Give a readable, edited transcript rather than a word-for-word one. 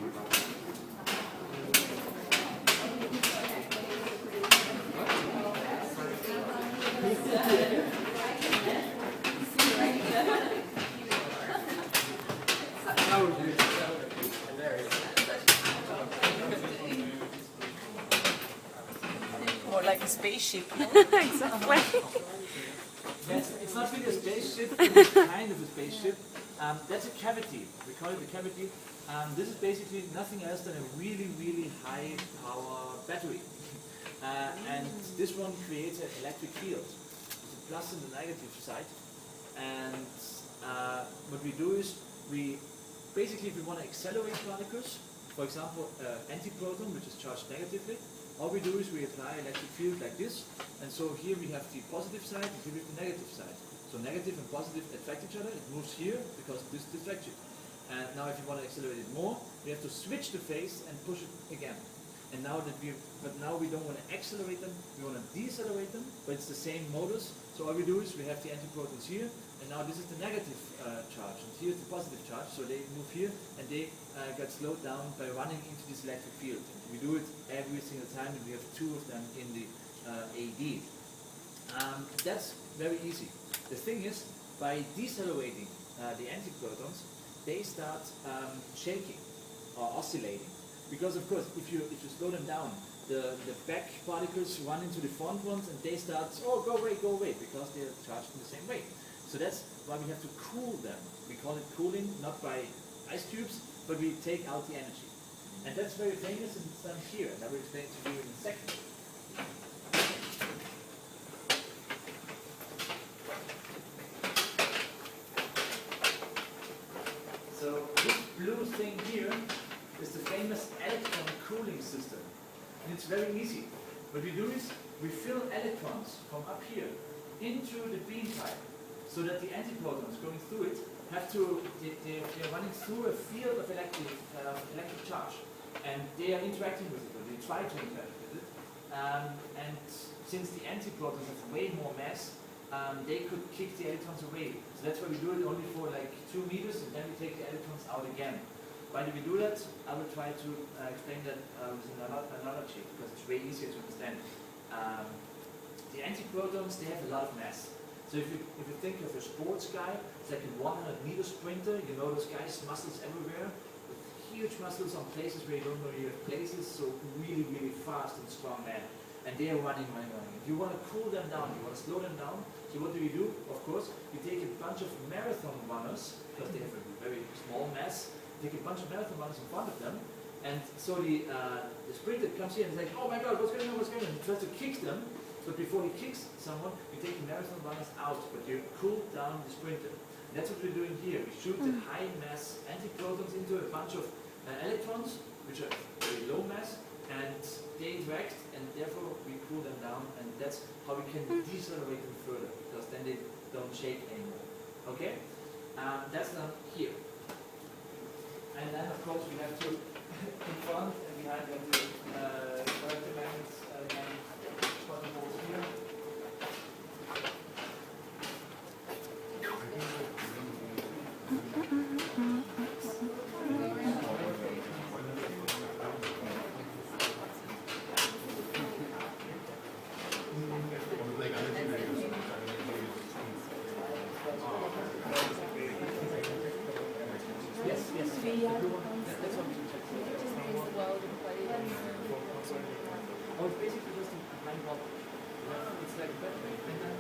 More like a spaceship. Exactly. Yes, it's not really a spaceship, it's kind of a spaceship. That's a cavity. We call it a cavity. This is basically nothing else than a really, really high power battery. And this one creates an electric field. It's a plus and a negative side. And what we do is, we basically, if we want to accelerate particles, for example, antiproton, which is charged negatively, all we do is we apply electric field like this, and so here we have the positive side and here we have the negative side. So negative and positive attract each other, it moves here because this distracts it. And now if you want to accelerate it more, we have to switch the phase and push it again. And now that now we don't want to accelerate them, we want to decelerate them, but it's the same modus. So all we do is we have the antiprotons here, and now this is the negative charge, and here's the positive charge, so they move here, and they get slowed down by running into this electric field. And we do it every single time, and we have 2 of them in the AD. That's very easy. The thing is, by decelerating the antiprotons, they start shaking or oscillating. Because of course, if you slow them down, the back particles run into the front ones and they start, oh, go away, because they're charged in the same way. So that's why we have to cool them. We call it cooling, not by ice cubes, but we take out the energy. And that's very famous and it's done here, and I will explain to you in a second. So this blue thing here is the famous electron cooling system. And it's very easy. What we do is we fill electrons from up here into the beam pipe so that the antiprotons going through it have to, they're running through a field of electric charge. And they are interacting with it, or they try to interact with it. And since the antiprotons have way more mass, they could kick the electrons away. So that's why we do it only for like 2 meters, and then we take the electrons out again. Why do we do that? I will try to explain that with another chip, because it's way easier to understand. The antiprotons, they have a lot of mass. So if you think of a sports guy, it's like a 100-meter sprinter, you know those guys, muscles everywhere, with huge muscles on places where you don't know you have places, so really, really fast and strong man. And they are running. If you want to cool them down, you want to slow them down, so what do? Of course, you take a bunch of marathon runners, because they have a very small mass, take a bunch of marathon runners in front of them, and so the sprinter comes here and is like, oh my god, what's going on, and he tries to kick them, but before he kicks someone, you take the marathon runners out, but you cool down the sprinter. And that's what we're doing here. We shoot the high mass antiprotons into a bunch of electrons, which are very low mass, and they interact, and therefore we cool them down, and that's how we can decelerate them further, because then they don't shake anymore. Okay? That's done here. And then, of course, we have to, in front and behind, we have to correct the magnets and button holes here. Yes. That's what we do. Oh, it's basically just a hand wobble. It's like a battery, and then